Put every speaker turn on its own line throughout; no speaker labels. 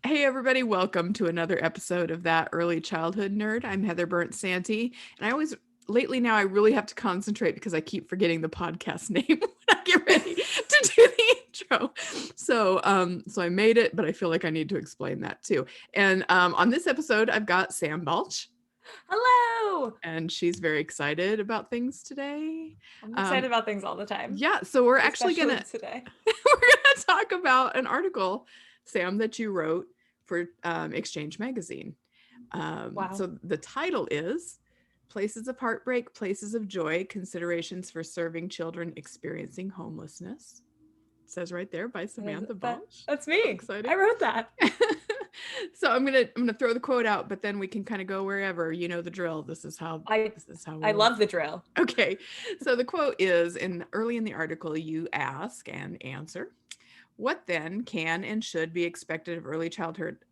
Hey everybody, welcome to another episode of That Early Childhood Nerd. I'm Heather Burnt Santee, and lately now I really have to concentrate because I keep forgetting the podcast name when I get ready to do the intro. So I made it, but I feel like I need to explain that too. And on this episode, I've got Sam Balch.
Hello!
And she's very excited about things today.
I'm excited about things all the time.
Yeah, so we're actually
Especially today.
we're gonna talk about an article, Sam, that you wrote for Exchange Magazine.
Wow.
So the title is Places of Heartbreak, Places of Joy, Considerations for Serving Children Experiencing Homelessness. It says right there by Samantha Balch.
That's me.
Exciting.
I wrote that.
So I'm gonna throw the quote out, but then we can kind of go wherever. You know the drill. This is how
I love the drill.
Okay. So the quote is early in the article, you ask and answer, what then can and should be expected of early childhood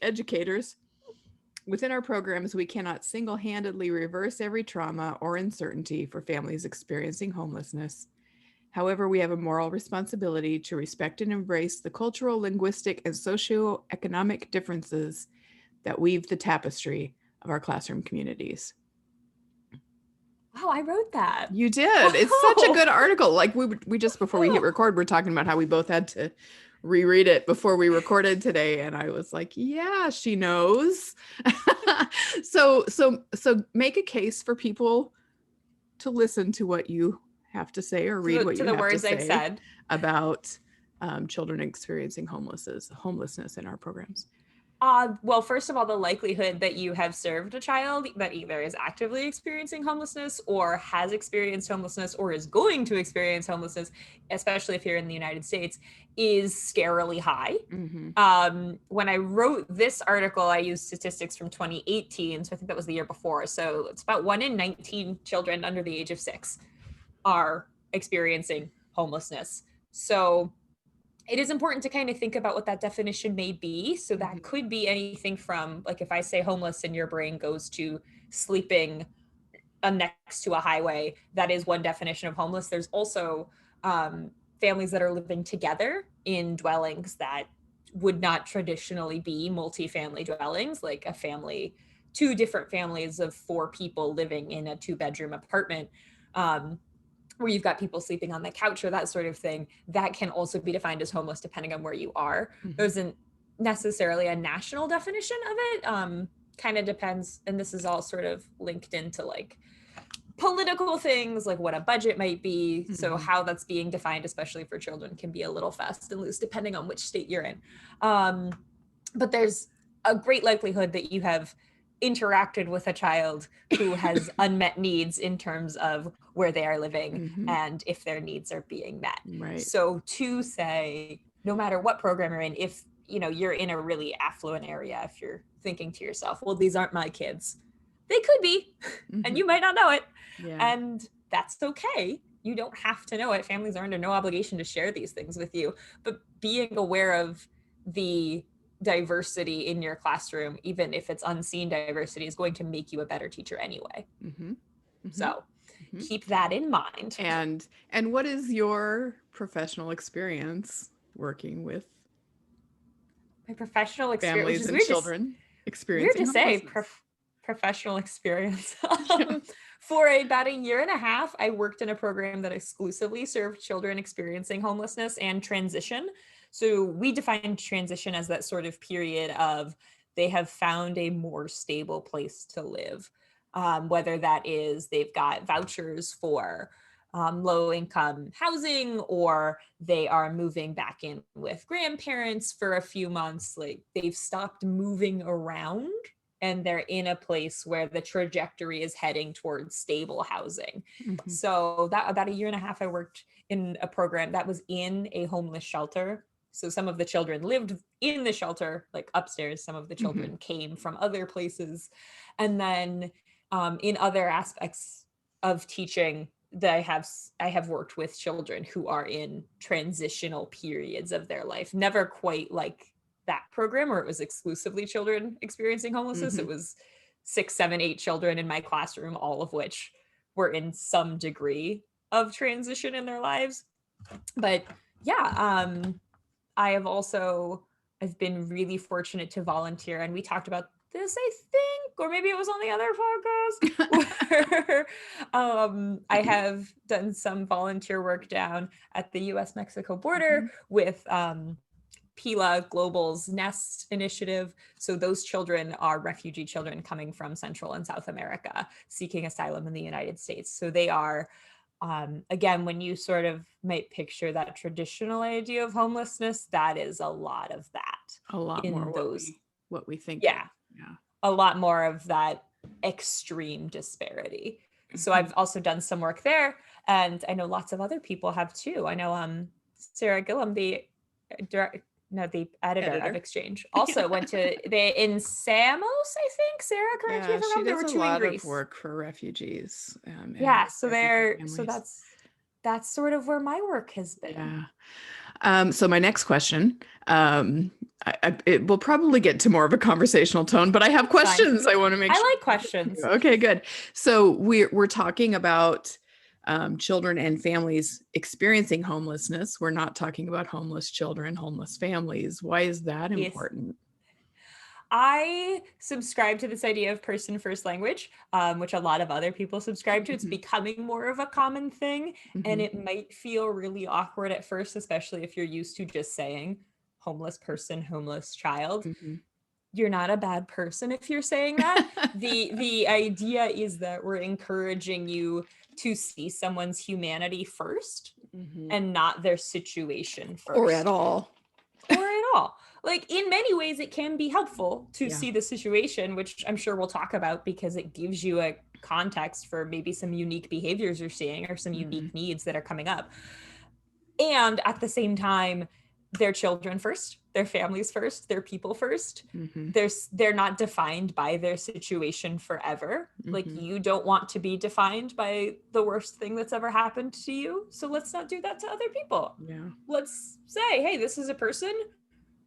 educators? Within our programs, we cannot single-handedly reverse every trauma or uncertainty for families experiencing homelessness. However, we have a moral responsibility to respect and embrace the cultural, linguistic, and socioeconomic differences that weave the tapestry of our classroom communities.
Wow, I wrote that.
You did. It's such a good article. Like we just before we hit record, we're talking about how we both had to reread it before we recorded today, and I was like, yeah, she knows. So make a case for people to listen to what you have to say or read what you have to say
I've said
about children experiencing homelessness in our programs.
Well, first of all, the likelihood that you have served a child that either is actively experiencing homelessness or has experienced homelessness or is going to experience homelessness, especially if you're in the United States, is scarily high.
Mm-hmm.
When I wrote this article, I used statistics from 2018. So I think that was the year before. So it's about 1 in 19 children under the age of 6 are experiencing homelessness. So it is important to kind of think about what that definition may be. So that could be anything from, like, if I say homeless and your brain goes to sleeping next to a highway, that is one definition of homeless. There's also families that are living together in dwellings that would not traditionally be multifamily dwellings, like a family, 2 different families of 4 people living in a 2-bedroom apartment. Where you've got people sleeping on the couch or that sort of thing, that can also be defined as homeless depending on where you are. Mm-hmm. There isn't necessarily a national definition of it. Kind of depends. And this is all sort of linked into like political things, like what a budget might be. Mm-hmm. So how that's being defined, especially for children, can be a little fast and loose depending on which state you're in. But there's a great likelihood that you have interacted with a child who has unmet needs in terms of where they are living mm-hmm. and if their needs are being met.
Right.
So to say, no matter what program you're in, if you're in a really affluent area, if you're thinking to yourself, well, these aren't my kids, they could be, mm-hmm. and you might not know it.
Yeah.
And that's okay. You don't have to know it. Families are under no obligation to share these things with you, but being aware of the diversity in your classroom, even if it's unseen diversity, is going to make you a better teacher anyway. Mm-hmm. Mm-hmm. So keep that in mind.
And what is your professional experience working with
my professional experience
families and children experiencing
weird to say professional experience. For about 1.5 years, I worked in a program that exclusively served children experiencing homelessness and transition. So we define transition as that sort of period of they have found a more stable place to live, whether that is they've got vouchers for low-income housing, or they are moving back in with grandparents for a few months. Like they've stopped moving around and they're in a place where the trajectory is heading towards stable housing. Mm-hmm. So that about 1.5 years, I worked in a program that was in a homeless shelter. So some of the children lived in the shelter, like upstairs. Some of the children mm-hmm. came from other places. And then in other aspects of teaching, that I have worked with children who are in transitional periods of their life. Never quite like that program where it was exclusively children experiencing homelessness. Mm-hmm. It was 6, 7, 8 children in my classroom, all of which were in some degree of transition in their lives. But yeah, I have also I've been really fortunate to volunteer, and we talked about this, I think, or maybe it was on the other podcast, where I have done some volunteer work down at the US-Mexico border with PILA Global's Nest initiative. So those children are refugee children coming from Central and South America seeking asylum in the United States. So they are, again, when you sort of might picture that traditional idea of homelessness, that is a lot of that.
A lot
in
more
those,
what we think
yeah,
of. Yeah.
a lot more of that extreme disparity. So I've also done some work there, and I know lots of other people have too. I know Sarah Gillum, the the editor of
Editor.
Exchange, also went to in Samos, I think. Sarah, correct me
Yeah,
if I'm
she
wrong. There
does
were
a
two in
lot of
Greece.
work for refugees.
Yeah, so
refugee
so
families.
that's sort of where my work has been.
Yeah. So my next question, it will probably get to more of a conversational tone, but I have questions I want to make sure.
I like questions.
Okay, good. So we're talking about children and families experiencing homelessness. We're not talking about homeless children, homeless families. Why is that
Yes.
important?
I subscribe to this idea of person first language, which a lot of other people subscribe to. It's becoming more of a common thing, and it might feel really awkward at first, especially if you're used to just saying homeless person, homeless child. You're not a bad person if you're saying that. The idea is that we're encouraging you to see someone's humanity first and not their situation first.
Or at all.
Like, in many ways, it can be helpful to see the situation, which I'm sure we'll talk about, because it gives you a context for maybe some unique behaviors you're seeing or some unique needs that are coming up. And at the same time, their children first, their families first, their people first. They're not defined by their situation forever. Like, you don't want to be defined by the worst thing that's ever happened to you. So let's not do that to other people.
Yeah.
Let's say, hey, this is a person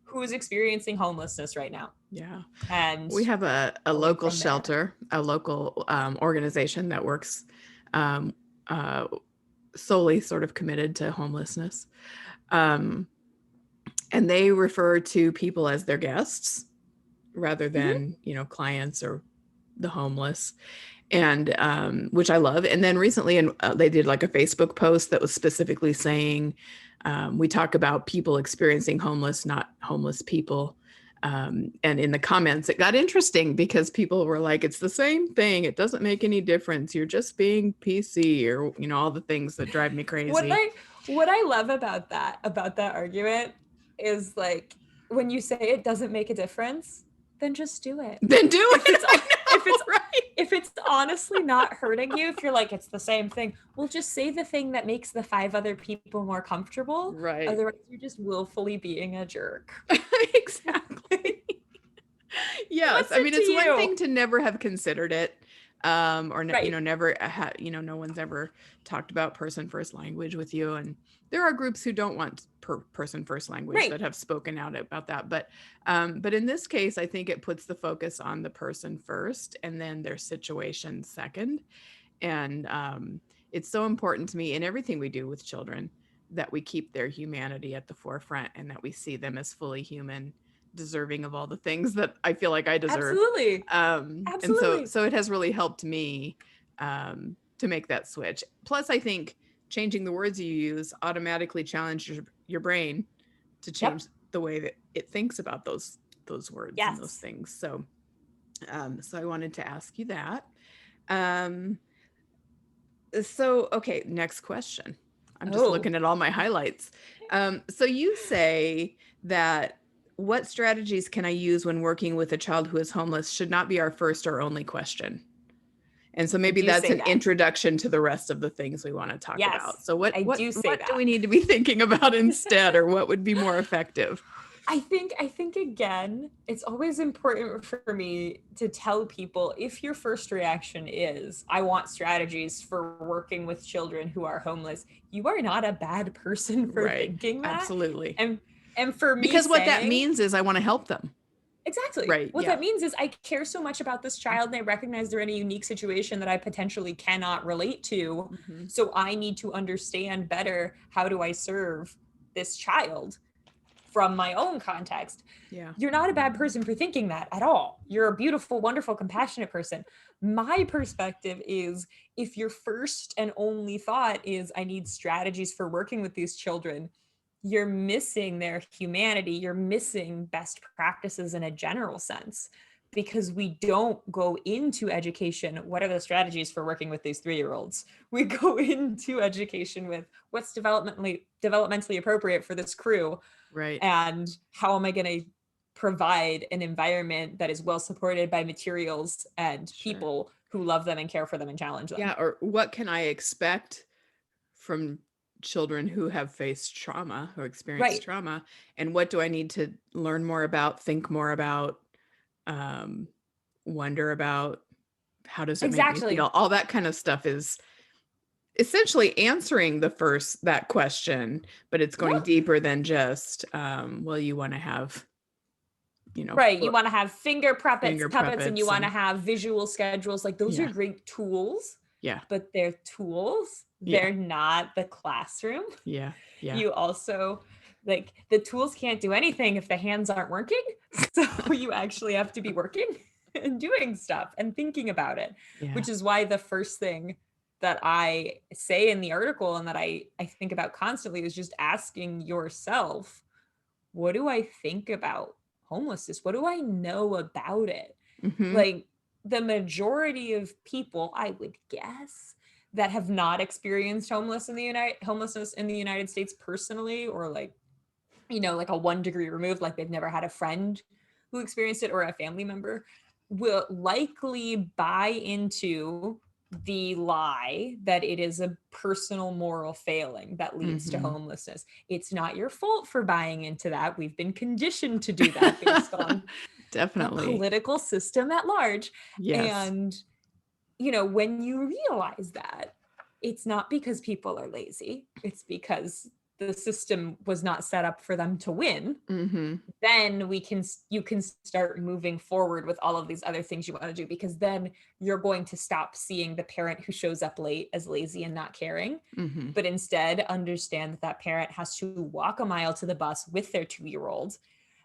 who is experiencing homelessness right now.
Yeah.
And
we have a local shelter, a local organization that works solely sort of committed to homelessness. And they refer to people as their guests rather than, clients or the homeless. And which I love. And then recently, they did like a Facebook post that was specifically saying, we talk about people experiencing homeless, not homeless people. And in the comments, it got interesting because people were like, it's the same thing. It doesn't make any difference. You're just being PC, or, all the things that drive me crazy.
What I love about that argument is, like, when you say it doesn't make a difference, then just do it.
Then do it.
If it's honestly not hurting you, if you're like, it's the same thing, well, just say the thing that makes the 5 other people more comfortable.
Right.
Otherwise, you're just willfully being a jerk.
Exactly. Yes. I mean, it's one thing to never have considered it. Or never had, no one's ever talked about person first language with you. And there are groups who don't want person first language that have spoken out about that. But in this case, I think it puts the focus on the person first and then their situation second. And it's so important to me in everything we do with children that we keep their humanity at the forefront and that we see them as fully human, deserving of all the things that I feel like I deserve.
Absolutely.
Absolutely. And so it has really helped me to make that switch. Plus, I think changing the words you use automatically challenges your brain to change the way that it thinks about those words and those things. So I wanted to ask you that. So, okay, next question. I'm just looking at all my highlights. So you say that what strategies can I use when working with a child who is homeless should not be our first or only question. And so maybe that's an introduction to the rest of the things we want to talk about. So what do we need to be thinking about instead, or what would be more effective?
I think again, it's always important for me to tell people, if your first reaction is, I want strategies for working with children who are homeless, you are not a bad person for thinking that.
Absolutely.
And for me,
because what that means is I want to help them.
Exactly. Right. What that means is I care so much about this child, and I recognize they're in a unique situation that I potentially cannot relate to. So I need to understand better, how do I serve this child? from my own context.
Yeah.
You're not a bad person for thinking that at all. You're a beautiful, wonderful, compassionate person. My perspective is, if your first and only thought is, I need strategies for working with these children, you're missing their humanity. You're missing best practices in a general sense, because we don't go into education. What are the strategies for working with these 3-year-olds? We go into education with what's developmentally appropriate for this crew,
Right.
and how am I going to provide an environment that is well supported by materials and
Sure.
people who love them and care for them and challenge them.
Yeah. Or what can I expect from children who have faced trauma or experienced
Right.
trauma? And what do I need to learn more about, think more about, um, wonder about? How does it make me
Exactly.
feel? All that kind of stuff is essentially answering that question, but it's going
Yep.
deeper than just, well, you want to have,
Right. You want to have
finger
puppets, and you
puppets
want to
and
have visual schedules. Like, those are
yeah,
great tools,
yeah,
but they're tools.
yeah,
They're not the classroom.
yeah, yeah,
You also, like, the tools can't do anything if the hands aren't working. So you actually have to be working and doing stuff and thinking about it,
yeah.
which is why the first thing that I say in the article and that I think about constantly is just asking yourself, what do I think about homelessness? What do I know about it?
Hmm.
Like, the majority of people, I would guess, that have not experienced homelessness in the United States personally, or like, like a 1 degree removed, like they've never had a friend who experienced it or a family member, will likely buy into the lie that it is a personal moral failing that leads to
Hmm.
homelessness. It's not your fault for buying into that. We've been conditioned to do that based on the
Definitely.
political system at large.
Yes.
And, when you realize that, it's not because people are lazy, it's because the system was not set up for them to win.
Hmm.
Then you can start moving forward with all of these other things you want to do, because then you're going to stop seeing the parent who shows up late as lazy and not caring,
Hmm.
but instead understand that that parent has to walk a mile to the bus with their 2-year-old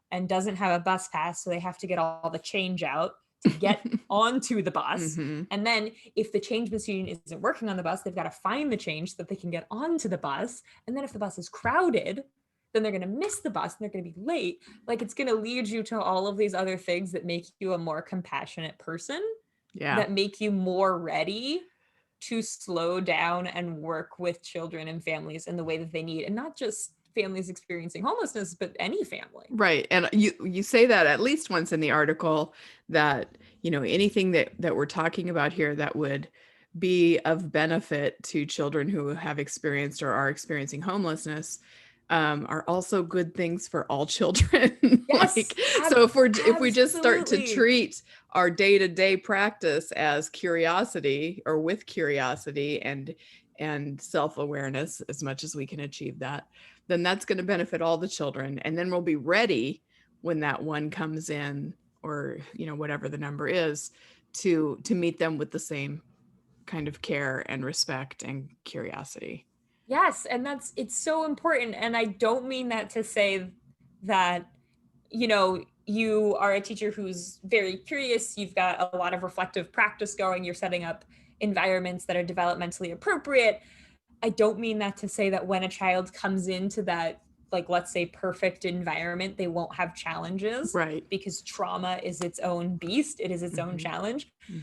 and doesn't have a bus pass, so they have to get all the change out to get onto the bus.
Hmm.
And then if the change machine isn't working on the bus, they've got to find the change so that they can get onto the bus. And then if the bus is crowded, then they're going to miss the bus and they're going to be late. Like, it's going to lead you to all of these other things that make you a more compassionate person,
Yeah.
that make you more ready to slow down and work with children and families in the way that they need, and not just families experiencing homelessness, but any family.
Right. And you say that at least once in the article, that, anything that we're talking about here that would be of benefit to children who have experienced or are experiencing homelessness, are also good things for all children.
Yes,
So if we just start to
absolutely.
treat our day-to-day practice as curiosity, or with curiosity and self-awareness, as much as we can achieve that, then that's going to benefit all the children. And then we'll be ready when that one comes in, or, whatever the number is, to meet them with the same kind of care and respect and curiosity.
Yes, and it's so important. And I don't mean that to say that, you are a teacher who's very curious, you've got a lot of reflective practice going, you're setting up environments that are developmentally appropriate. I don't mean that to say that when a child comes into that, like, let's say, perfect environment, they won't have challenges,
Right.
because trauma is its own beast. It is its own
Hmm.
challenge.
Hmm.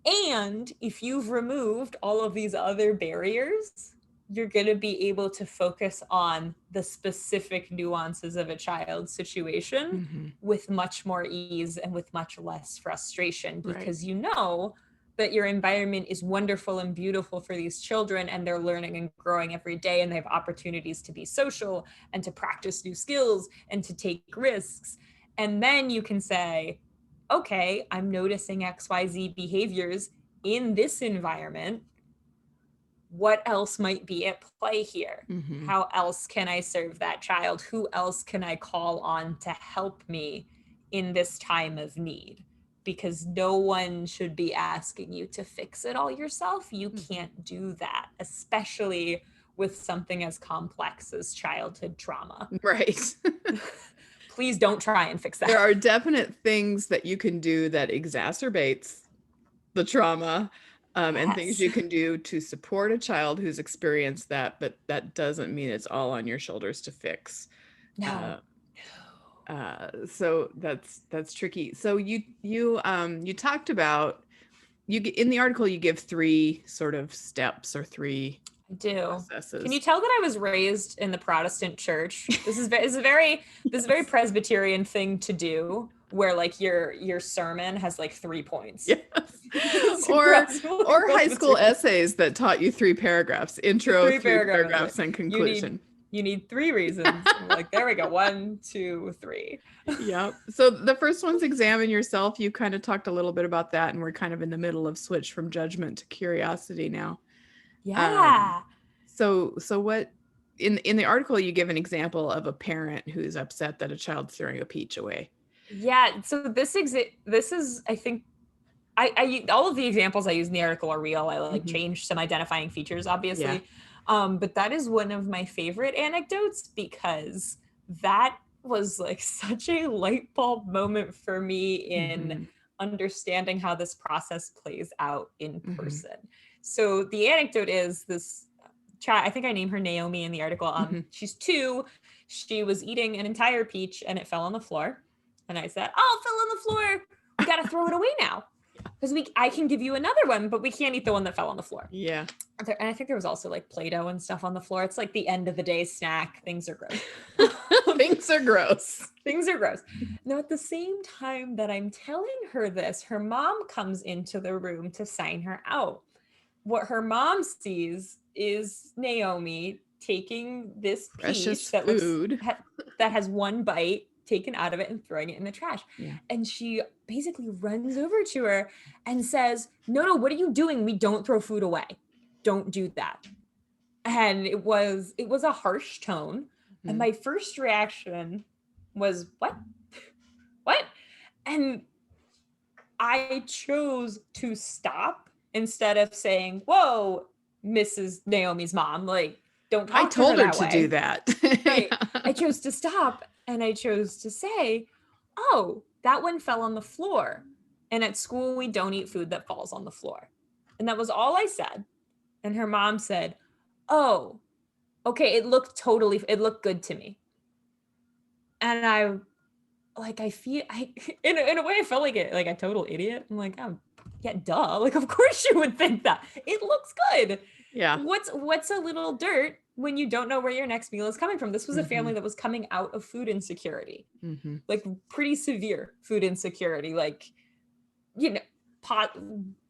And if you've removed all of these other barriers, you're going to be able to focus on the specific nuances of a child's situation
Hmm.
with much more ease and with much less frustration,
Right.
because you know that your environment is wonderful and beautiful for these children, and they're learning and growing every day, and they have opportunities to be social and to practice new skills and to take risks. And then you can say, okay, I'm noticing XYZ behaviors in this environment. What else might be at play here?
Hmm.
How else can I serve that child? Who else can I call on to help me in this time of need? Because no one should be asking you to fix it all yourself. You
Hmm.
can't do that, especially with something as complex as childhood trauma.
Right.
Please don't try and fix that.
There are definite things that you can do that exacerbates the trauma, and things
Yes.
you can do to support a child who's experienced that, but that doesn't mean it's all on your shoulders to fix.
No.
Uh, so that's tricky. So you talked about in the article you give 3 sort of steps or 3
I do. Can you
processes.
tell that I was raised in the Protestant church? This is a very Presbyterian thing to do, where like your sermon has like 3 points.
Yes.
It's
Or
incredibly
or high school
Presbyterian.
essays that taught you 3 paragraphs,
The
intro,
3
3
paragraphs.
paragraphs, and
You need
conclusion.
3 reasons. I'm like, there we go. 1, 2, 3.
Yep. So the first one's examine yourself. You kind of talked a little bit about that, and we're kind of in the middle of switch from judgment to curiosity now. Um,
Yeah.
so what in the article you give an example of a parent who's upset that a child's throwing a peach away.
Yeah. So this is, I think, I all of the examples I use in the article are real. I like
Mhm.
changed some identifying features,
Yeah.
obviously. But that is one of my favorite anecdotes, because that was like such a light bulb moment for me in
Mhm.
understanding how this process plays out in
Mhm.
person. So the anecdote is this child, I think I named her Naomi in the article.
Mhm.
She's 2. She was eating an entire peach and it fell on the floor. And I said, "Oh, it fell on the floor. We got to throw it away now. Because I can give you another one, but we can't eat the one that fell on the floor."
Yeah.
And I think there was also like Play-Doh and stuff on the floor. It's like the end of the day snack. Things are gross.
Things are gross.
Things are gross. Now, at the same time that I'm telling her this, her mom comes into the room to sign her out. What her mom sees is Naomi taking this
Precious
peach that looks
food.
that has 1 bite taken out of it and throwing it in the trash.
Yeah.
And she basically runs over to her and says, "No, what are you doing? We don't throw food away. Don't do that." And it was a harsh tone. And
Mhm.
my first reaction was, "What? What?" And I chose to stop instead of saying, "Whoa, Mrs. Naomi's mom, like, don't
I
talk to her
told her
that
to do
way."
that.
Right. I
Yeah.
chose to stop and I chose to say, "Oh, that one fell on the floor. And at school, we don't eat food that falls on the floor." And that was all I said. And her mom said, "Oh, okay, it looked good to me." And I feel in a way I felt like a total idiot. I'm like, "Oh, yeah, duh. Like, of course you would think that. It looks good.
Yeah.
What's a little dirt when you don't know where your next meal is coming from?" This was a family
Mhm.
that was coming out of food insecurity,
Mhm.
like pretty severe food insecurity. Like, you know, pot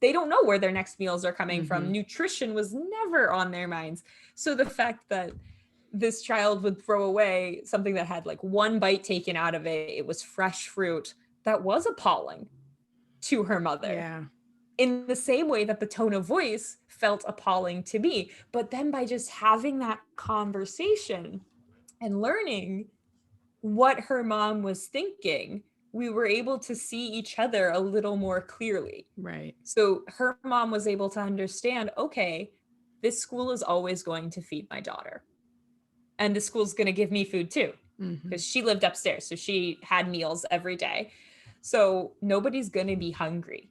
they don't know where their next meals are coming from.
Mhm.
Nutrition was never on their minds. So the fact that this child would throw away something that had like 1 bite taken out of it, it was fresh fruit, that was appalling to her mother,
Yeah.
in the same way that the tone of voice felt appalling to me. But then by just having that conversation and learning what her mom was thinking, we were able to see each other a little more clearly.
Right.
So her mom was able to understand, okay, this school is always going to feed my daughter. And the school's going to give me food too,
Mhm.
because she lived upstairs. So she had meals every day. So nobody's going to be hungry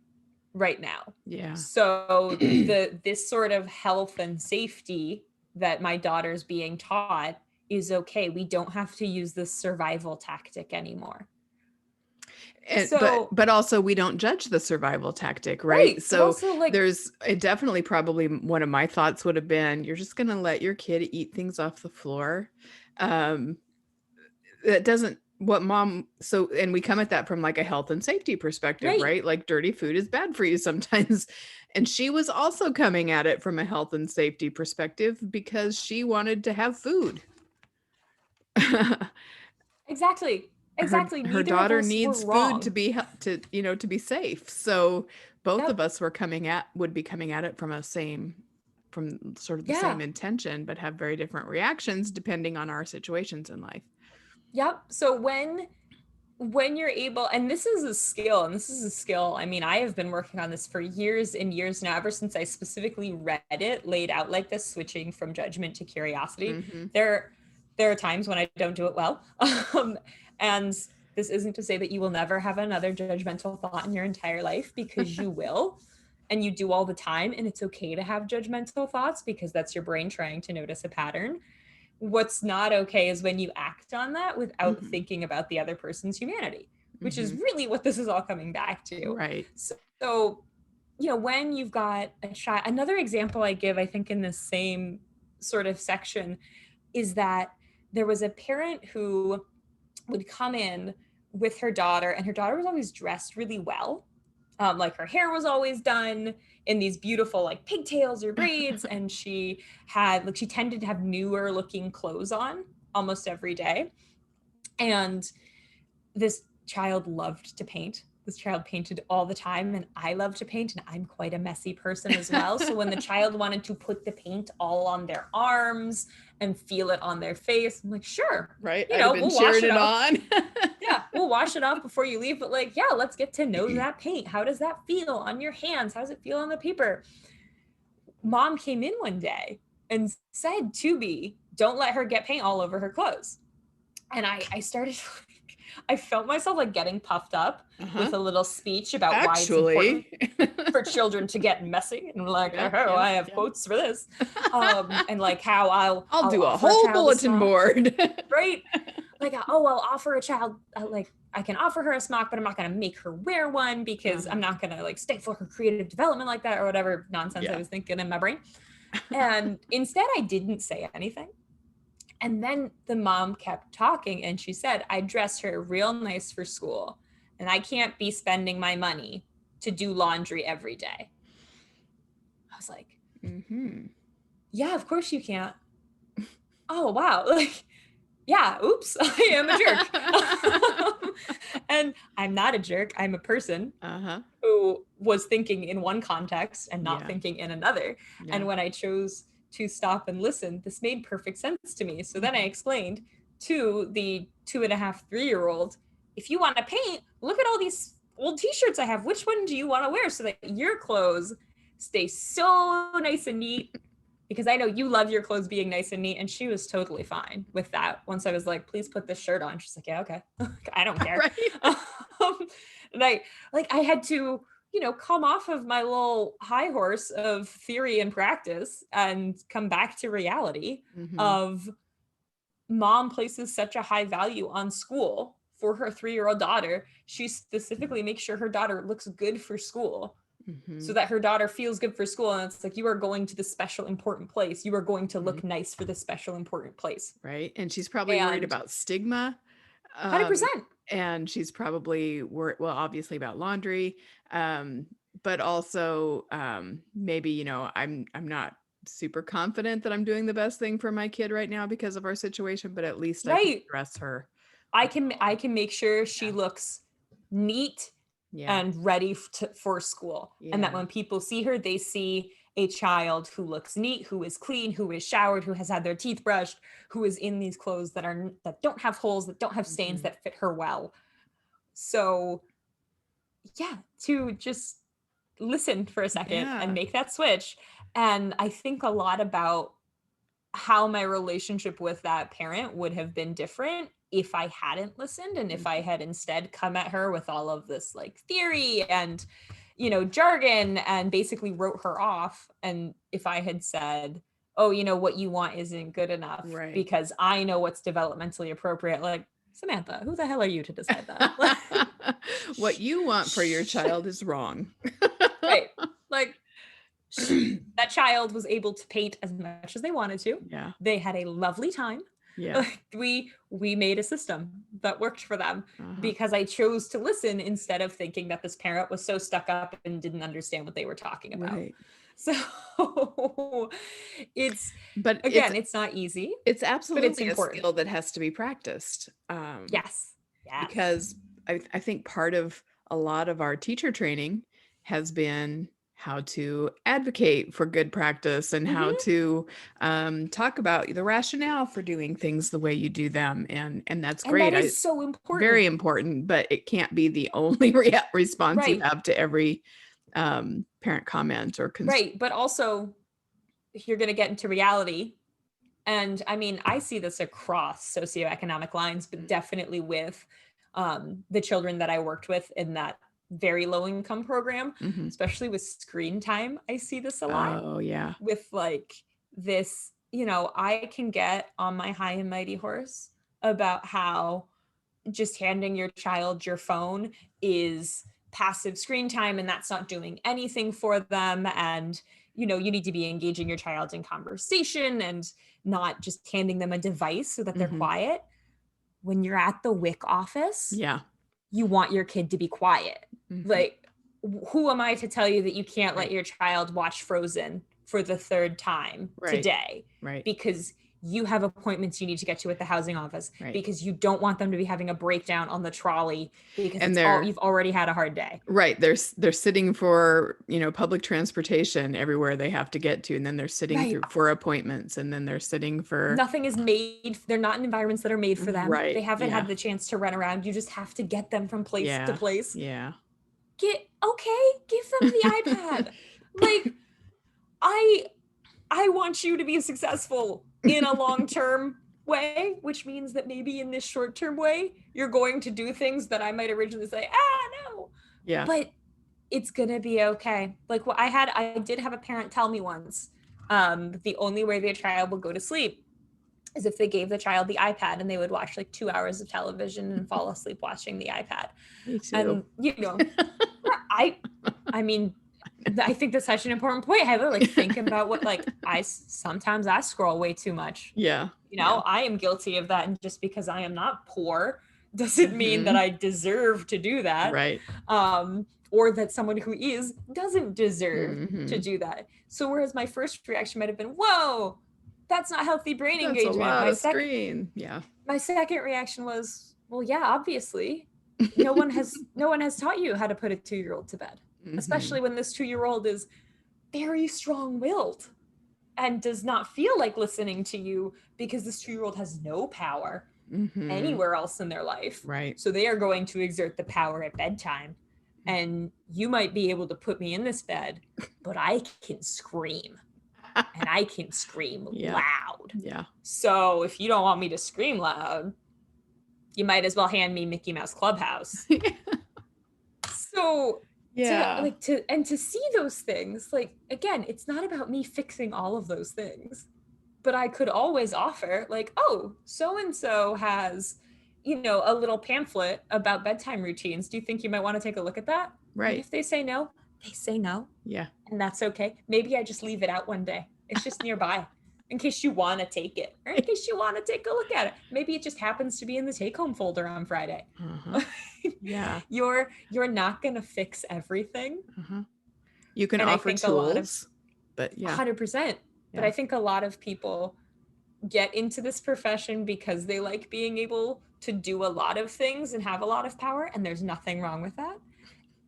right now.
Yeah.
So this sort of health and safety that my daughter's being taught is okay. We don't have to use this survival tactic anymore.
And
So,
but also we don't judge the survival tactic, right?
right. But
So
also, like,
there's it definitely probably one of my thoughts would have been you're just going to let your kid eat things off the floor. Um that doesn't what mom so and we come at that from like a health and safety perspective,
right.
right? Like dirty food is bad for you sometimes. And she was also coming at it from a health and safety perspective because she wanted to have food.
Exactly. Exactly.
Her
Neither of
daughter
us were
needs food to
wrong.
be to be safe. So both of
Yep.
us would be coming at it from sort of the
Yeah.
same intention, but have very different reactions depending on our situations in life.
Yep. So when you're able, and this is a skill, I mean, I have been working on this for years and years now, ever since I specifically read it laid out like this, switching from judgment to curiosity.
Hmm.
There There are times when I don't do it well. And this isn't to say that you will never have another judgmental thought in your entire life, because you will. And you do all the time. And it's okay to have judgmental thoughts, because that's your brain trying to notice a pattern. What's not okay is when you act on that without thinking about the other person's humanity, which is really what this is all coming back to.
Right.
So, when you've got a child, another example I give, I think in the same sort of section, is that there was a parent who would come in with her daughter, and her daughter was always dressed really well. Like her hair was always done in these beautiful like pigtails or braids, and she tended to have newer looking clothes on almost every day. And this child loved to paint. This child painted all the time, and I love to paint, and I'm quite a messy person as well. So when the child wanted to put the paint all on their arms and feel it on their face, I'm like, sure,
right. I've been
we'll
cheering
wash it
on.
Yeah, we'll wash it off before you leave. But like, yeah, let's get to know that paint. How does that feel on your hands? How does it feel on the paper? Mom came in one day and said to me, don't let her get paint all over her clothes. And I started, I felt myself like getting puffed up with a little speech about why it's important for children to get messy. And like, I have quotes for this. And like how I'll
do a whole bulletin board.
Right? Like, I'll offer a child, like I can offer her a smock, but I'm not going to make her wear one, because I'm not going to like stifle her creative development like that, or whatever nonsense I was thinking in my brain. And instead I didn't say anything. And then the mom kept talking, and she said, I dress her real nice for school, and I can't be spending my money to do laundry every day. I was like, yeah, of course you can't. Oh, wow. Like, yeah, oops, I am a jerk. And I'm not a jerk. I'm a person who was thinking in one context and not thinking in another. Yeah. And when I chose to stop and listen, this made perfect sense to me. So then I explained to the 2.5, 3-year-old, if you want to paint, look at all these old t-shirts I have. Which one do you want to wear so that your clothes stay so nice and neat? Because I know you love your clothes being nice and neat. And she was totally fine with that. Once I was like, please put this shirt on. She's like, yeah, okay. I don't care. Right. And I had to, come off of my little high horse of theory and practice and come back to reality of mom places such a high value on school for her 3-year-old daughter. She specifically makes sure her daughter looks good for school. So that her daughter feels good for school. And it's like, you are going to the special important place. You are going to look nice for the special important place.
Right. And she's probably worried about stigma.
100%.
And she's probably obviously about laundry. But also maybe, I'm not super confident that I'm doing the best thing for my kid right now because of our situation, but at least I can dress her.
I can make sure she looks neat and ready for school. And that when people see her, they see a child who looks neat, who is clean, who is showered, who has had their teeth brushed, who is in these clothes that don't have holes, that don't have stains, that fit her well. So to just listen for a second and make that switch. And I think a lot about how my relationship with that parent would have been different if I hadn't listened, and if I had instead come at her with all of this like theory and, jargon, and basically wrote her off. And if I had said, oh, what you want isn't good enough because I know what's developmentally appropriate. Like, Samantha, who the hell are you to decide that?
What you want for your child is wrong.
Right. Like, that child was able to paint as much as they wanted to.
Yeah.
They had a lovely time. Yeah. We made a system that worked for them because I chose to listen instead of thinking that this parent was so stuck up and didn't understand what they were talking about. Right. So it's not easy.
It's absolutely a skill that has to be practiced.
Yes.
Because I think part of a lot of our teacher training has been how to advocate for good practice and how to talk about the rationale for doing things the way you do them. And that's great.
That is so important.
Very important, but it can't be the only response you have to every parent comment or concern.
Right. But also, you're going to get into reality And I mean, I see this across socioeconomic lines, but definitely with the children that I worked with in that very low income program,
Mhm.
especially with screen time. I see this a lot
Oh, yeah.
with like this, I can get on my high and mighty horse about how just handing your child your phone is passive screen time and that's not doing anything for them. And you need to be engaging your child in conversation and not just handing them a device so that they're
Mhm.
quiet. When you're at the WIC office,
Yeah.
you want your kid to be quiet.
Mhm.
Like, who am I to tell you that you can't let
Right.
your child watch Frozen for the third time
Right.
today?
Right.
Because you have appointments you need to get to at the housing office,
Right.
because you don't want them to be having a breakdown on the trolley because
And
you've already had a hard day.
right. They're sitting for, public transportation everywhere they have to get to. And then they're sitting
Right.
through for appointments. And then they're sitting for.
Nothing is made. They're not in environments that are made for them.
Right.
They haven't
Yeah.
had the chance to run around. You just have to get them from place to
Yeah.
place.
Yeah.
Give them the iPad. Like, I want you to be successful in a long-term way, which means that maybe in this short-term way, you're going to do things that I might originally say, no.
Yeah.
But it's gonna be okay. Like what I did have a parent tell me once, the only way their child will go to sleep is if they gave the child the iPad and they would watch like 2 hours of television and fall asleep watching the iPad.
Me too.
And I mean, I think that's such an important point. Heather, like think about what sometimes I scroll way too much.
Yeah.
I am guilty of that, and just because I am not poor doesn't mean that I deserve to do that.
Right.
Or that someone who is doesn't deserve
Mhm.
to do that. So whereas my first reaction might have been, whoa, that's not healthy brain
That's a
engagement.
lot of screen. Yeah.
My second reaction was, well, yeah, obviously. No one has taught you how to put a 2-year-old to bed, especially when this 2-year-old is very strong-willed and does not feel like listening to you, because this 2-year-old has no power anywhere else in their life.
Right.
So they are going to exert the power at bedtime. And you might be able to put me in this bed, but I can scream. And I can scream loud.
Yeah.
So if you don't want me to scream loud, you might as well hand me Mickey Mouse Clubhouse. So to see those things, like, again, it's not about me fixing all of those things, but I could always offer like, oh, so-and-so has, a little pamphlet about bedtime routines. Do you think you might want to take a look at that?
Right.
And if they say no, they say no.
Yeah.
And that's okay. Maybe I just leave it out one day. It's just nearby in case you want to take it, or in case you want to take a look at it. Maybe it just happens to be in the take-home folder on Friday.
Yeah.
You're not going to fix everything.
You can offer tools, but yeah.
100%. But I think a lot of people get into this profession because they like being able to do a lot of things and have a lot of power, and there's nothing wrong with that.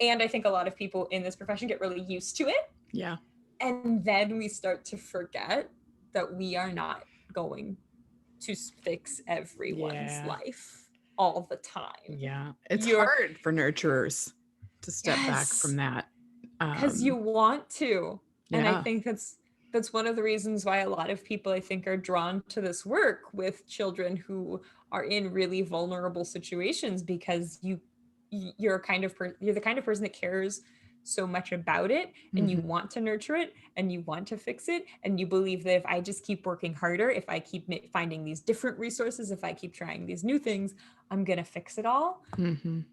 And I think a lot of people in this profession get really used to it.
Yeah.
And then we start to forget that we are not going to fix everyone's life all the time.
Yeah. It's hard for nurturers to step back from that.
Because you want to. And
Yeah.
I think that's one of the reasons why a lot of people, I think, are drawn to this work with children who are in really vulnerable situations, because you're the kind of person that cares so much about it, and you want to nurture it, and you want to fix it, and you believe that if I just keep working harder, if I keep finding these different resources, if I keep trying these new things, I'm gonna fix it all. And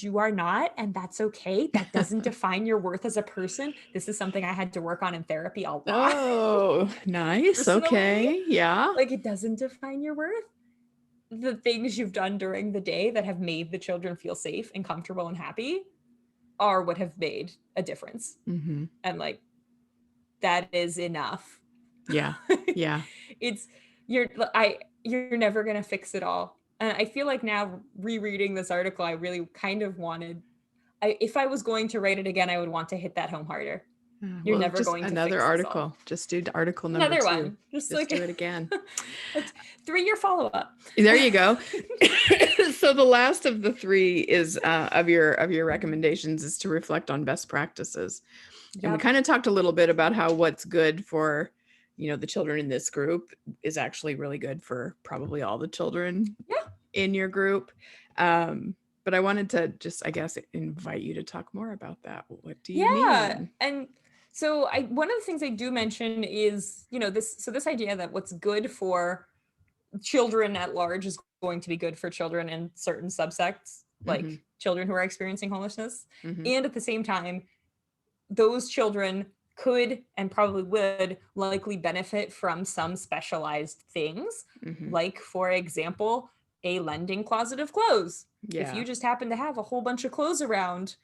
you are not, and that's okay. That doesn't define your worth as a person. This is something I had to work on in therapy a lot.
Oh, nice. Okay. Yeah.
Like, it doesn't define your worth. The things you've done during the day that have made the children feel safe and comfortable and happy are what have made a difference. And like, that is enough.
Yeah. Yeah.
You're never going to fix it all. And I feel like now, rereading this article, I really kind of wanted, if I was going to write it again, I would want to hit that home harder. You're never going to
another
fix
article. Just do article number
another
2.
One. Just
do it again.
3-year follow-up.
There you go. So the last of the 3 is of your recommendations is to reflect on best practices. And we kind of talked a little bit about how what's good for, the children in this group is actually really good for probably all the children
Yeah.
in your group. But I wanted to just, I guess, invite you to talk more about that. What do you
Yeah.
mean?
And so one of the things I do mention is, this idea that what's good for children at large is going to be good for children in certain subsects,
Mm-hmm.
like children who are experiencing homelessness.
Mm-hmm.
And at the same time, those children could and probably would likely benefit from some specialized things,
Mm-hmm.
like, for example, a lending closet of clothes. If
Yeah.
you just happen to have a whole bunch of clothes around,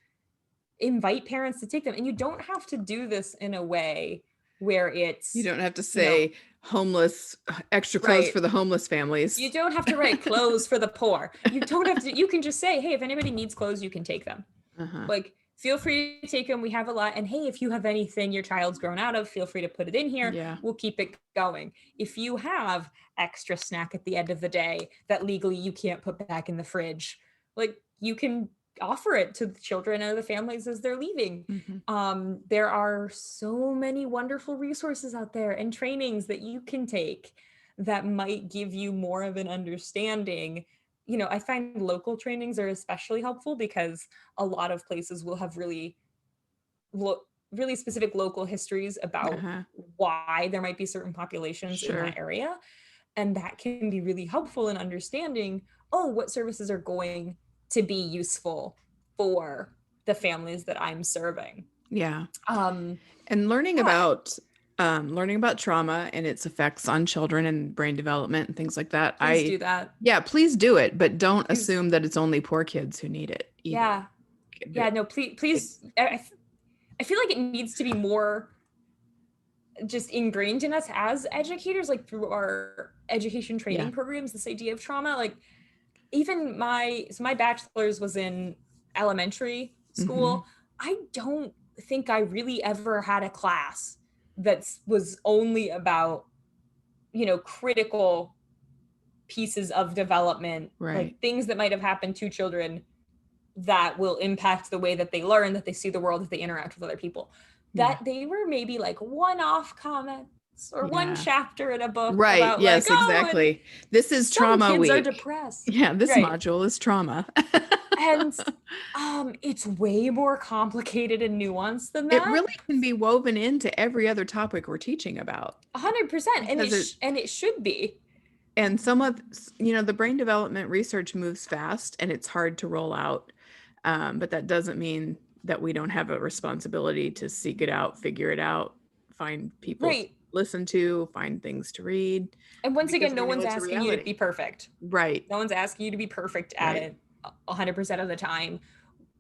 invite parents to take them. And you don't have to do this in a way where
You
it's,
don't have to
you know,
say homeless, extra clothes
right.
for the homeless families.
You don't have to write clothes for the poor. You don't have to, you can just say, hey, if anybody needs clothes, you can take them.
Uh-huh.
Like, feel free to take them. We have a lot. And hey, if you have anything your child's grown out of, feel free to put it in here.
Yeah.
We'll keep it going. If you have extra snack at the end of the day that legally you can't put back in the fridge, like, you can offer it to the children or the families as they're leaving.
Mm-hmm.
There are so many wonderful resources out there and trainings that you can take that might give you more of an understanding. I find local trainings are especially helpful because a lot of places will have really specific local histories about
Uh-huh.
why there might be certain populations in
Sure.
that area. And that can be really helpful in understanding, what services are going to be useful for the families that I'm serving.
Yeah.
Um,
And
yeah,
learning about trauma and its effects on children and brain development and things like that.
please do that.
Yeah, please do it, but don't
Please,
assume that it's only poor kids who need it either.
yeah, yeah. No,
It,
please. I feel like it needs to be more just ingrained in us as educators, like through our education
yeah.
training programs, this idea of trauma. Like, even my bachelor's was in elementary
Mm-hmm.
school. I don't think I really ever had a class that was only about, critical pieces of development,
Right.
like things that might have happened to children that will impact the way that they learn, that they see the world, that they interact with other people.
Yeah.
That they were maybe like one-off comments or one
Yeah.
chapter in a book
Right.
about, like,
Yes,
and
exactly. This is
some
trauma
kids are
week.
depressed.
Yeah, this
Right.
module is trauma.
And it's way more complicated and nuanced than
It
that.
really can be woven into every other topic we're teaching about
100%. And
because
it should be.
and some of the brain development research moves fast and it's hard to roll out, but that doesn't mean that we don't have a responsibility to seek it out, figure it out, find people to
Right.
listen to, find things to read,
And once
because
again, no
we know
one's
it's a
asking you to
reality.
be perfect.
Right.
No one's asking you to be perfect at
Right.
it 100% of the time.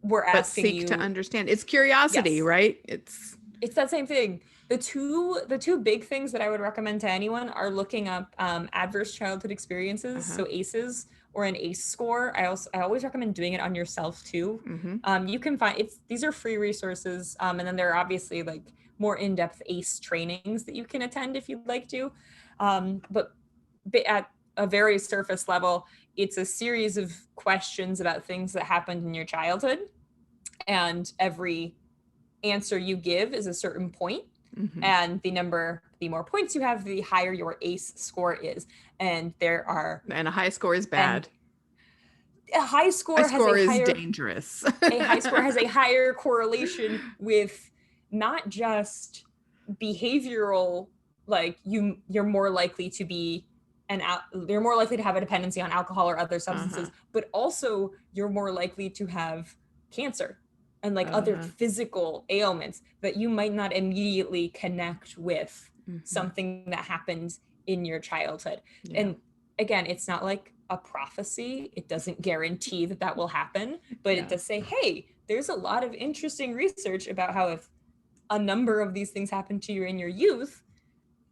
We're
But
asking
seek to
you,
understand. It's curiosity,
yes,
right?
it's that same thing. The two big things that I would recommend to anyone are looking up adverse childhood experiences,
Uh-huh.
so ACEs, or an ACE score. I always recommend doing it on yourself too.
Mm-hmm.
You can find these are free resources, and then there are obviously like more in-depth ACE trainings that you can attend if you'd like to. But at a very surface level, it's a series of questions about things that happened in your childhood, and every answer you give is a certain point,
Mm-hmm.
and the more points you have, the higher your ACE score is. And
And a high score is
and
bad.
a high
High
score has
score is dangerous.
a higher correlation with not just behavioral, like you're more likely to be you're more likely to have a dependency on alcohol or other substances,
Uh-huh.
but also you're more likely to have cancer and like other
Uh-huh.
physical ailments that you might not immediately connect with
Mm-hmm.
something that happened in your childhood.
Yeah.
And again, it's not like a prophecy. It doesn't guarantee that that will happen, but
Yeah.
it does say, hey, there's a lot of interesting research about how if a number of these things happen to you in your youth,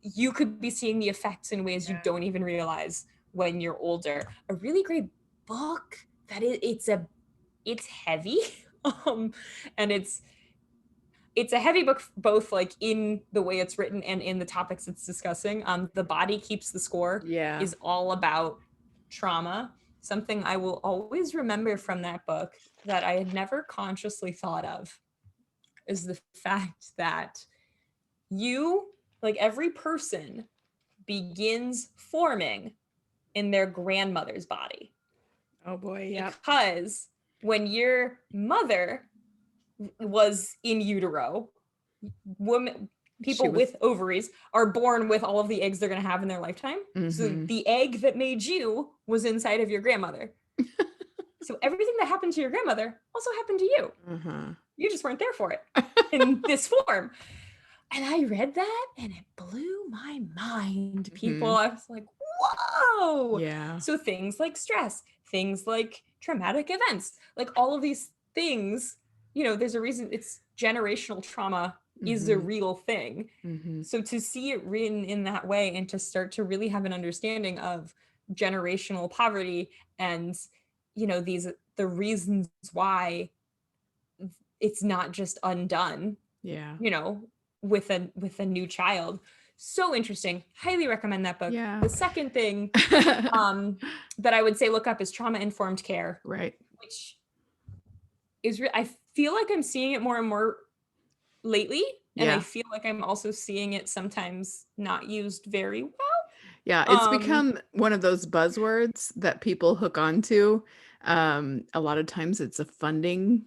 you could be seeing the effects in ways you don't even realize when you're older. A really great book that it's heavy, and it's a heavy book, both like in the way it's written and in the topics it's discussing. The Body Keeps the Score
Yeah.
is all about trauma. Something I will always remember from that book that I had never consciously thought of is the fact that you Like every person begins forming in their grandmother's body.
Oh boy, yeah.
Because when your mother was in utero, people with ovaries are born with all of the eggs they're going to have in their lifetime. So the egg that made you was inside of your grandmother. So everything that happened to your grandmother also happened to you. You just weren't there for it in this form. And I read that and it blew my mind, people. I was like, whoa.
Yeah.
So things like stress, things like traumatic events, like all of these things, you know, there's a reason it's generational trauma is a real thing. So to see it written in that way and to start to really have an understanding of generational poverty and, you know, the reasons why it's not just undone.
Yeah.
You know, with a new child. So interesting. Highly recommend that book.
Yeah.
The second thing that I would say look up is trauma informed care.
Right.
Which is I feel like I'm seeing it more and more lately, and I feel like I'm also seeing it sometimes not used very well.
Yeah, it's become one of those buzzwords that people hook onto. A lot of times it's a funding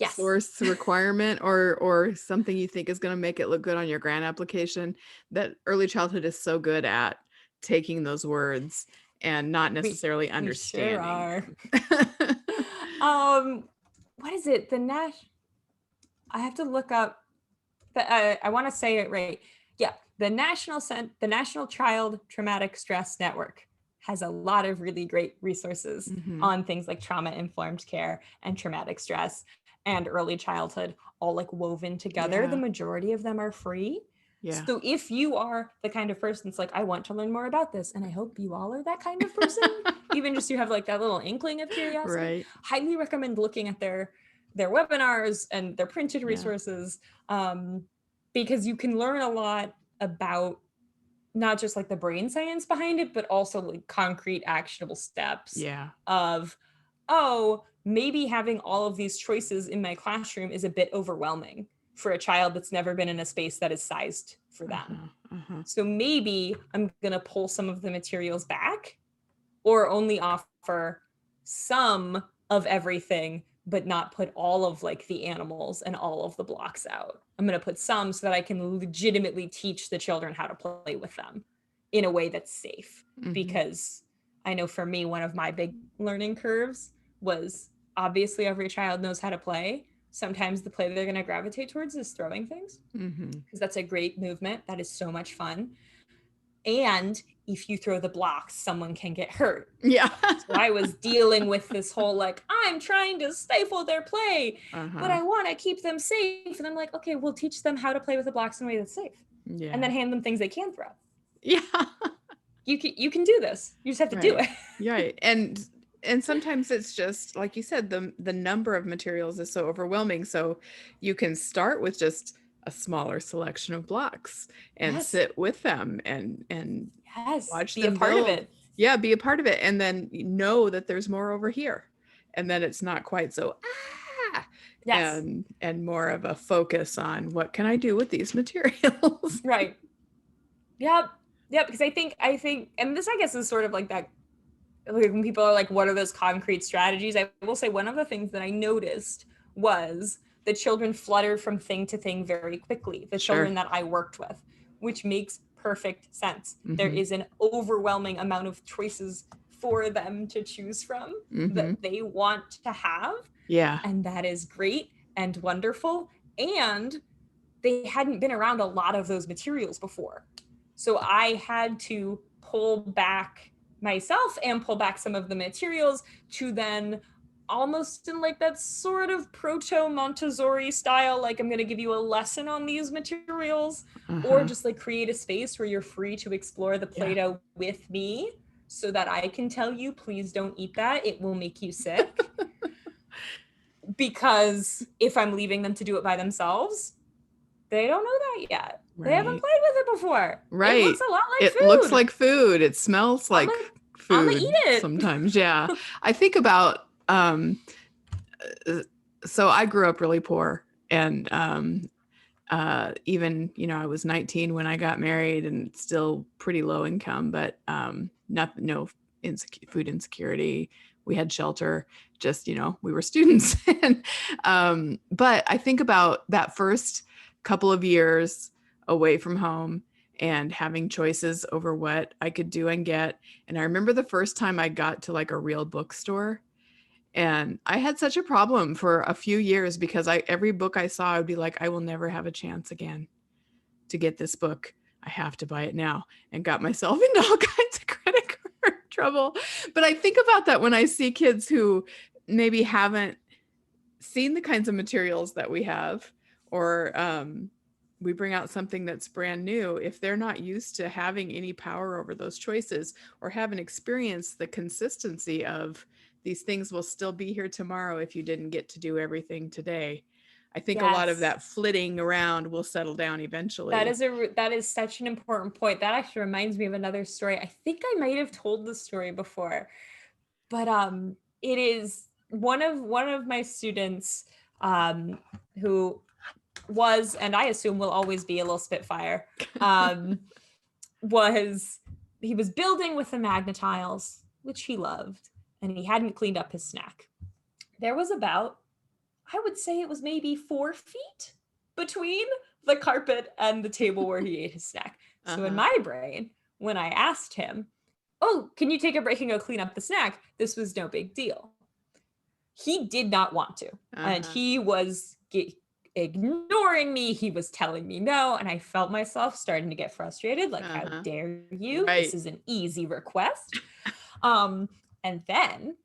source requirement or something you think is going to make it look good on your grant application. That early childhood is so good at taking those words and not necessarily understanding.
We sure are. What is it? I have to look up. I want to say it right. Yeah, the National Child Traumatic Stress Network has a lot of really great resources on things like trauma-informed care and traumatic stress and early childhood, all like woven together.
Yeah.
The majority of them are free.
Yeah.
So if you are the kind of person that's like, I want to learn more about this, and I hope you all are that kind of person, even just you have like that little inkling of curiosity,
right.
Highly recommend looking at their webinars and their printed resources, because you can learn a lot about not just like the brain science behind it, but also like concrete actionable steps of, oh, maybe having all of these choices in my classroom is a bit overwhelming for a child that's never been in a space that is sized for them. So maybe I'm going to pull some of the materials back or only offer some of everything, but not put all of like the animals and all of the blocks out. I'm going to put some so that I can legitimately teach the children how to play with them in a way that's safe. Because I know for me, one of my big learning curves was obviously every child knows how to play. Sometimes the play they're going to gravitate towards is throwing things, because that's a great movement. That is so much fun. And if you throw the blocks, someone can get hurt.
Yeah.
So I was dealing with this whole like, I'm trying to stifle their play, but I want to keep them safe. And I'm like, okay, we'll teach them how to play with the blocks in a way that's safe.
Yeah.
And then hand them things they can throw.
Yeah.
You can do this. You just have to do it.
Right. And sometimes it's just like you said, the number of materials is so overwhelming. So you can start with just a smaller selection of blocks and sit with them and watch them
be a part of it.
Yeah, be a part of it, and then know that there's more over here, and then it's not quite so and more of a focus on what can I do with these materials.
Right. Yep. Because I think, and this I guess is sort of like that. Like when people are like, what are those concrete strategies? I will say one of the things that I noticed was the children fluttered from thing to thing very quickly. The children that I worked with, which makes perfect sense. There is an overwhelming amount of choices for them to choose from that they want to have.
Yeah.
And that is great and wonderful. And they hadn't been around a lot of those materials before. So I had to pull back myself and pull back some of the materials to then almost in like that sort of proto Montessori style, like I'm going to give you a lesson on these materials, or just like create a space where you're free to explore the Play-Doh with me so that I can tell you, please don't eat that. It will make you sick. Because if I'm leaving them to do it by themselves, they don't know that yet. Right. They haven't played with it before.
Right.
It looks a lot like food.
It looks like food. It smells like food.
I'm gonna eat it.
Sometimes, yeah. I think about, so I grew up really poor, and Even, I was 19 when I got married and still pretty low income, but no food insecurity. We had shelter, just, we were students. But I think about that first couple of years away from home and having choices over what I could do and get. And I remember the first time I got to like a real bookstore, and I had such a problem for a few years because every book I saw, I would be like, I will never have a chance again to get this book. I have to buy it now, and got myself into all kinds of credit card trouble. But I think about that when I see kids who maybe haven't seen the kinds of materials that we have, or we bring out something that's brand new. If they're not used to having any power over those choices, or haven't experienced the consistency of these things will still be here tomorrow if you didn't get to do everything today, I think a lot of
Yes.
that flitting around will settle down eventually.
That is such an important point. That actually reminds me of another story. I think I might have told the story before, but it is one of my students who was, and I assume will always be, a little spitfire. He was building with the magnetiles, which he loved, and he hadn't cleaned up his snack. There was about, I would say it was maybe 4 feet between the carpet and the table where he ate his snack. So in my brain, when I asked him, oh, can you take a break and go clean up the snack? This was no big deal. He did not want to. And he was ignoring me. He was telling me no. And I felt myself starting to get frustrated. Like, how dare you?
Right.
This is an easy request. And then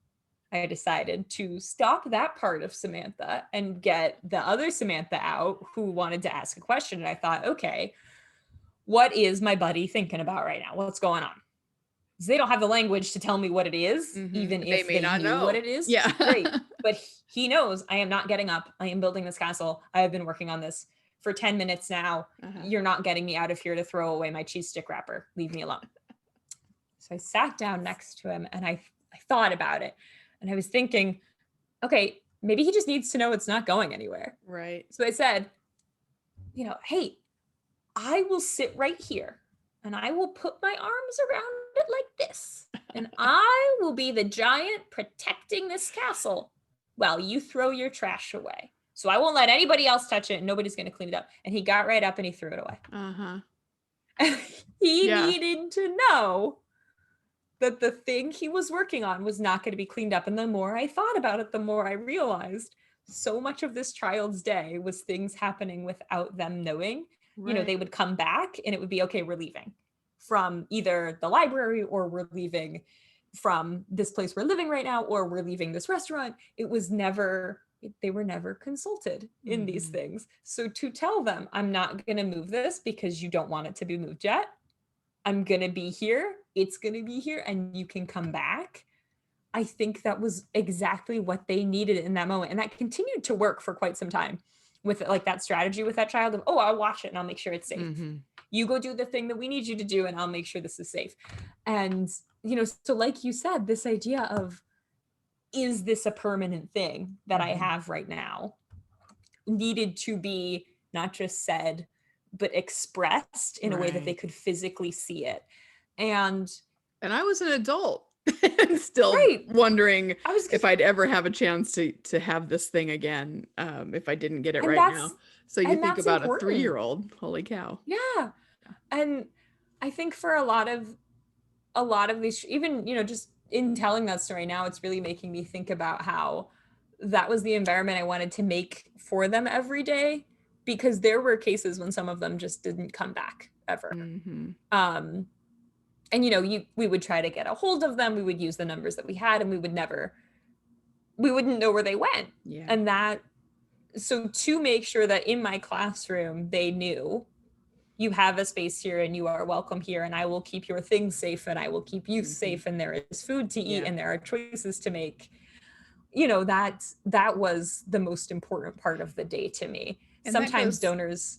I decided to stop that part of Samantha and get the other Samantha out who wanted to ask a question. And I thought, okay, what is my buddy thinking about right now? What's going on? Because they don't have the language to tell me what it is, even if they knew what it is.
Yeah.
Great. But he knows I am not getting up. I am building this castle. I have been working on this for 10 minutes now. You're not getting me out of here to throw away my cheese stick wrapper. Leave me alone. So I sat down next to him and I thought about it. And I was thinking, okay, maybe he just needs to know it's not going anywhere.
Right.
So I said, hey, I will sit right here and I will put my arms around it like this. And I will be the giant protecting this castle while you throw your trash away. So I won't let anybody else touch it and nobody's going to clean it up. And he got right up and he threw it away. He needed to know that the thing he was working on was not going to be cleaned up. And the more I thought about it, the more I realized so much of this child's day was things happening without them knowing. Right. They would come back and it would be, okay, we're leaving from either the library, or we're leaving from this place we're living right now, or we're leaving this restaurant. They were never consulted in these things. So to tell them, I'm not going to move this because you don't want it to be moved yet. I'm going to be here. It's going to be here and you can come back. I think that was exactly what they needed in that moment. And that continued to work for quite some time with like that strategy with that child of, oh, I'll watch it and I'll make sure it's safe. You go do the thing that we need you to do and I'll make sure this is safe. And, so like you said, this idea of, is this a permanent thing that I have right now, needed to be not just said, but expressed in a way that they could physically see it. And
I was an adult still wondering if I'd ever have a chance to have this thing again, if I didn't get it right now. So you think about important. A 3-year-old, holy cow.
Yeah. And I think for a lot of these, even, just in telling that story now, it's really making me think about how that was the environment I wanted to make for them every day, because there were cases when some of them just didn't come back ever. And, we would try to get a hold of them. We would use the numbers that we had and we wouldn't know where they went.
Yeah.
And so to make sure that in my classroom, they knew you have a space here and you are welcome here and I will keep your things safe and I will keep you safe and there is food to eat and there are choices to make, that was the most important part of the day to me. And sometimes donors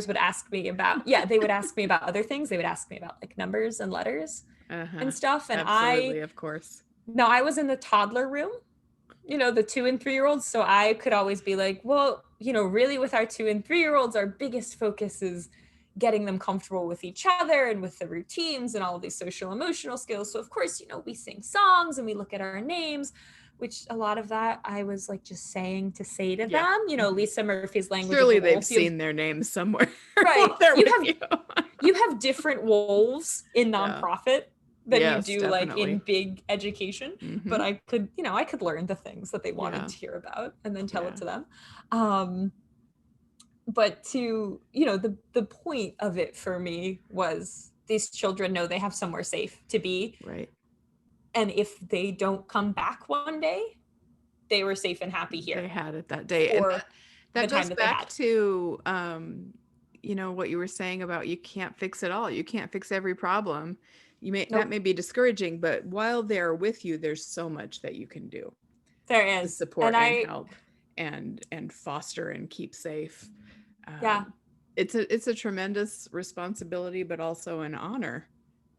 would ask me about, they would ask me about other things. They would ask me about like numbers and letters and stuff. And
absolutely, of course.
No, I was in the toddler room the 2 and 3-year-olds. So I could always be like, well, really with our 2 and 3-year-olds, our biggest focus is getting them comfortable with each other and with the routines and all of these social emotional skills. So of course, we sing songs and we look at our names, which a lot of that I was like just saying to say to
Yeah.
them, Lisa Murphy's Language of
Surely
the
they've
Wolf.
seen their names somewhere
Right.
while they're with you.
You have different wolves in
Yeah.
nonprofit than you
Yes,
do like in
definitely.
big education. But I could learn the things that they wanted to hear about and then tell it to them. But the point of it for me was these children know they have somewhere safe to be.
Right.
And if they don't come back one day, they were safe and happy here.
They had it that day. And
For
that
the time
goes
that they
back
had.
to what you were saying about you can't fix it all. You can't fix every problem. That may be discouraging, but while they're with you, there's so much that you can do
There
to
is.
support and help and foster and keep safe.
Yeah.
It's a tremendous responsibility, but also an honor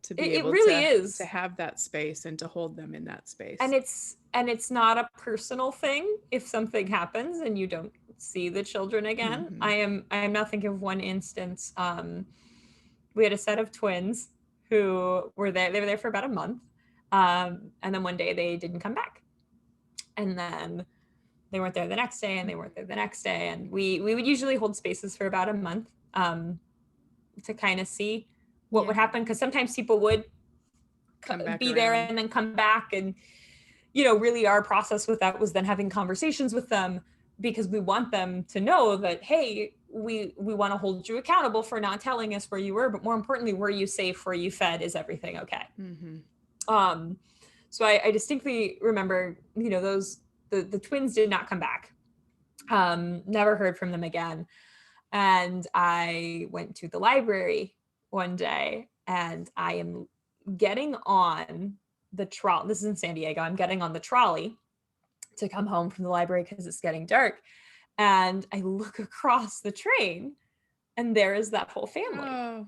to be able
really
to
is.
to have that space and to hold them in that space.
And it's not a personal thing if something happens and you don't see the children again. I am now thinking of one instance. We had a set of twins who were there. They were there for about a month. And then one day they didn't come back. And then they weren't there the next day, and they weren't there the next day. And we would usually hold spaces for about a month to kind of see what would happen. Because sometimes people would be there and then come back. And, really our process with that was then having conversations with them, because we want them to know that, hey, we want to hold you accountable for not telling us where you were. But more importantly, were you safe? Were you fed? Is everything okay? So I distinctly remember, the twins did not come back. Never heard from them again. And I went to the library one day, and I am getting on the trolley. This is in San Diego. I'm getting on the trolley to come home from the library because it's getting dark. And I look across the train, and there is that whole family.
Oh.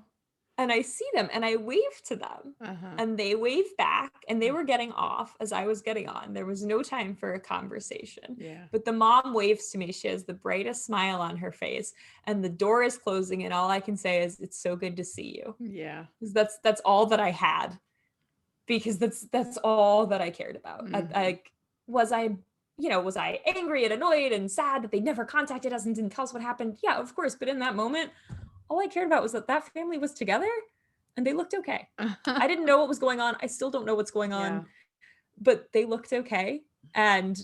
And I see them and I wave to them, and they wave back, and they were getting off as I was getting on. There was no time for a conversation.
Yeah.
But the mom waves to me. She has the brightest smile on her face, and the door is closing, and all I can say is, it's so good to see you.
Yeah.
That's all that I had, because that's all that I cared about. Was I angry and annoyed and sad that they never contacted us and didn't tell us what happened? Yeah, of course. But in that moment, all I cared about was that family was together and they looked okay. I didn't know what was going on. I still don't know what's going on, but they looked okay. And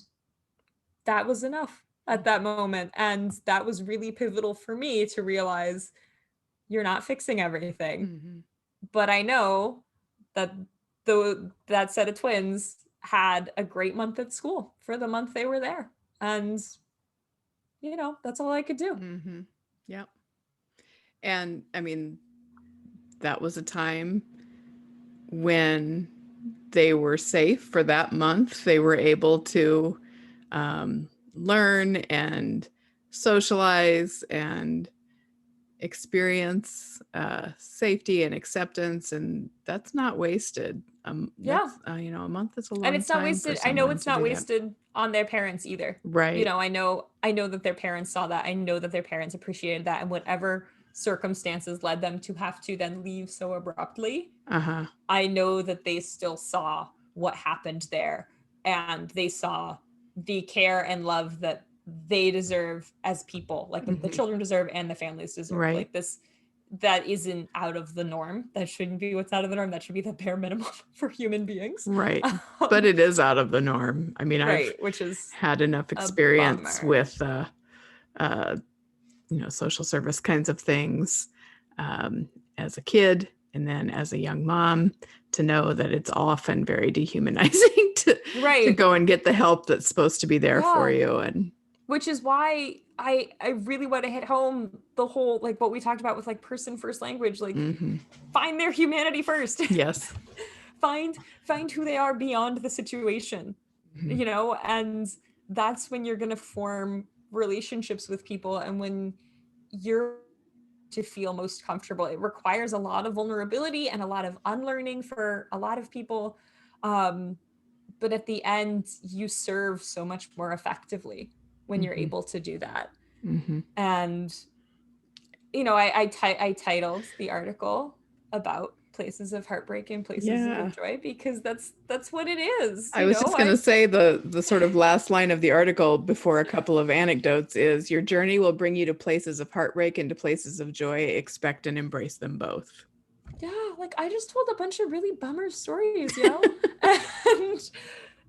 that was enough at that moment. And that was really pivotal for me to realize, you're not fixing everything. But I know that that set of twins had a great month at school for the month they were there. And, that's all I could do.
Yep. And I mean, that was a time when they were safe for that month. They were able to learn and socialize and experience safety and acceptance, and that's not wasted. A month is a long time.
And it's not wasted. I know it's not wasted on their parents either.
Right.
I know that their parents saw that. I know that their parents appreciated that, and whatever circumstances led them to have to then leave so abruptly, I know that they still saw what happened there, and they saw the care and love that they deserve as people, like the children deserve and the families deserve.
Right.
Like this, that isn't out of the norm. That shouldn't be what's out of the norm. That should be the bare minimum for human beings.
Right. But it is out of the norm. I mean, I've
which is
had enough experience with social service kinds of things as a kid and then as a young mom, to know that it's often very dehumanizing to go and get the help that's supposed to be there for you. And
which is why I really want to hit home the whole, like what we talked about with like person first language, like find their humanity first.
Yes.
find who they are beyond the situation, and that's when you're going to form relationships with people. And when you're to feel most comfortable, it requires a lot of vulnerability and a lot of unlearning for a lot of people. but at the end you serve so much more effectively when you're able to do that. And I titled the article about places of heartbreak and places of joy because that's what it is.
I was just going to say the sort of last line of the article before a couple of anecdotes is, your journey will bring you to places of heartbreak and to places of joy. Expect and embrace them both.
Yeah, like I just told a bunch of really bummer stories, and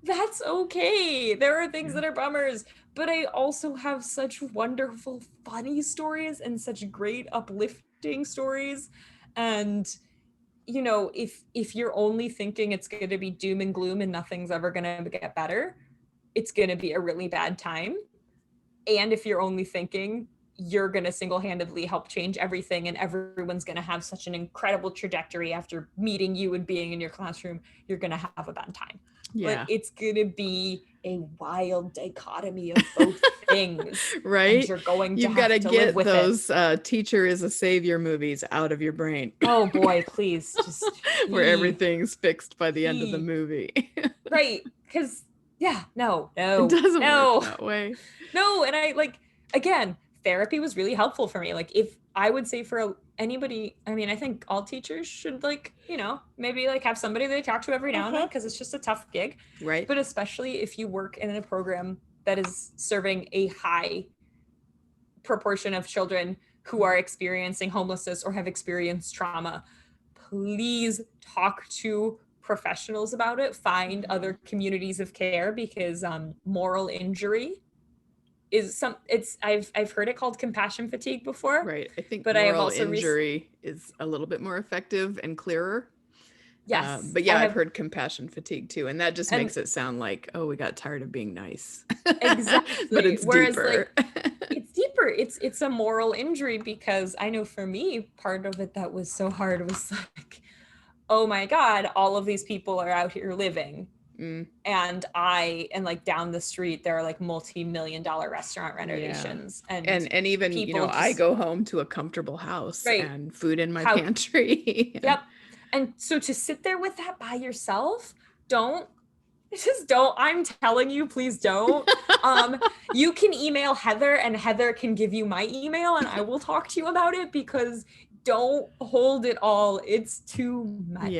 that's okay. There are things that are bummers, but I also have such wonderful, funny stories and such great uplifting stories. And if you're only thinking it's going to be doom and gloom and nothing's ever going to get better, it's going to be a really bad time. And if you're only thinking you're going to single-handedly help change everything and everyone's going to have such an incredible trajectory after meeting you and being in your classroom, you're going to have a bad time.
Yeah.
Like, it's going to be a wild dichotomy of both things.
Right?
And you're going to
You've
have
got to
to
get
live with
those teacher is a savior movies out of your brain.
Oh boy, please. Just
where everything's fixed by the end of the movie.
Right. Because no.
It doesn't work that way.
No, and again, therapy was really helpful for me. Like, if I would say for anybody, I mean, I think all teachers should maybe have somebody they talk to every now and then, because it's just a tough gig.
Right.
But especially if you work in a program that is serving a high proportion of children who are experiencing homelessness or have experienced trauma, please talk to professionals about it. Find other communities of care, because moral injury is I've heard it called compassion fatigue before.
Right. I think
but
moral
I have also
injury is a little bit more effective and clearer.
Yes.
But yeah, I've heard compassion fatigue too. And that just makes it sound like, oh, we got tired of being nice.
Exactly.
But it's deeper.
It's deeper. It's a moral injury, because I know for me, part of it that was so hard was like, oh my God, all of these people are out here living. And down the street, there are multi-million-dollar restaurant renovations.
And even, I go home to a comfortable house and food in my pantry.
Yep. And so to sit there with that by yourself, don't. I'm telling you, please don't. You can email Heather, and Heather can give you my email, and I will talk to you about it, because don't hold it all. It's too much.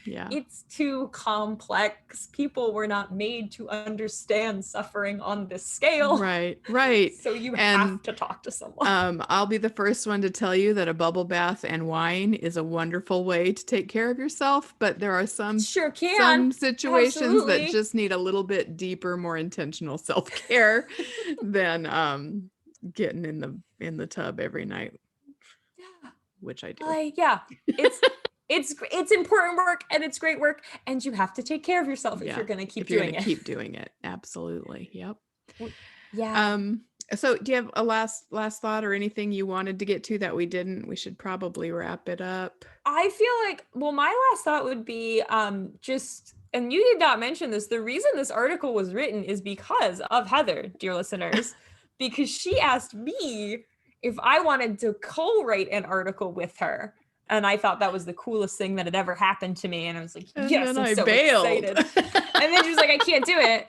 Yeah.
It's too complex. People were not made to understand suffering on this scale.
Right.
So you have to talk to someone.
I'll be the first one to tell you that a bubble bath and wine is a wonderful way to take care of yourself, but there are some situations that just need a little bit deeper, more intentional self-care than getting in the tub every night.
Yeah.
Which I do.
It's important work, and it's great work, and you have to take care of yourself if you're going to keep doing it.
Keep doing it. Absolutely. Yep.
Yeah.
So do you have a last thought or anything you wanted to get to that we didn't? We should probably wrap it up.
I feel my last thought would be and you did not mention this, the reason this article was written is because of Heather, dear listeners, because she asked me if I wanted to co-write an article with her. And I thought that was the coolest thing that had ever happened to me. And I was like, yes, I'm so excited. And then she was like, I can't do it.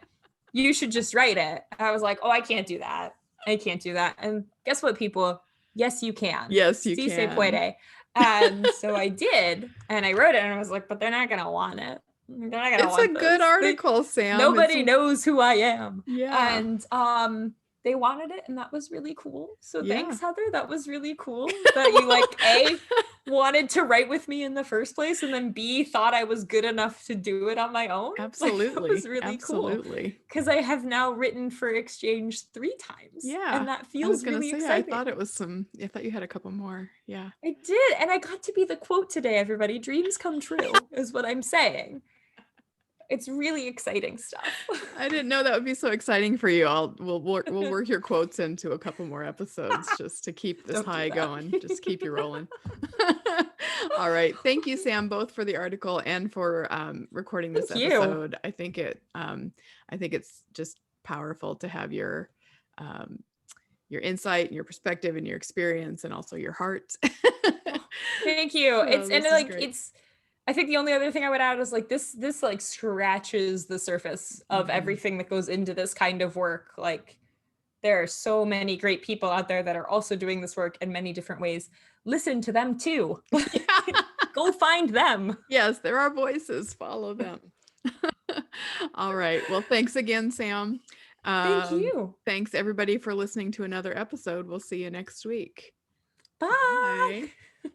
You should just write it. And I was like, oh, I can't do that. And guess what, people? Yes, you can.
Yes, you can.
Si se puede. And so I did. And I wrote it. And I was like, but they're not going to want it. They're not going to want it.
It's a good article, Sam.
Nobody knows who I am.
Yeah.
And they wanted it, and that was really cool. So thanks, Heather. That was really cool that you A, wanted to write with me in the first place, and then B, thought I was good enough to do it on my own.
Absolutely.
That was really cool. Because I have now written for Exchange 3 times.
Yeah.
And that feels really exciting.
I thought you had a couple more. Yeah.
I did. And I got to be the quote today, everybody. Dreams come true is what I'm saying. It's really exciting stuff.
I didn't know that would be so exciting for you. We'll work your quotes into a couple more episodes just to keep this high going. Just keep you rolling. All right. Thank you, Sam, both for the article and for recording this episode. I think it's just powerful to have your insight and your perspective and your experience and also your heart.
Thank you. I think the only other thing I would add is like this like scratches the surface of everything that goes into this kind of work. Like there are so many great people out there that are also doing this work in many different ways. Listen to them too.
Yeah.
Go find them.
Yes, there are voices. Follow them. All right. Well, thanks again, Sam.
Thank you.
Thanks everybody for listening to another episode. We'll see you next week.
Bye.
Bye.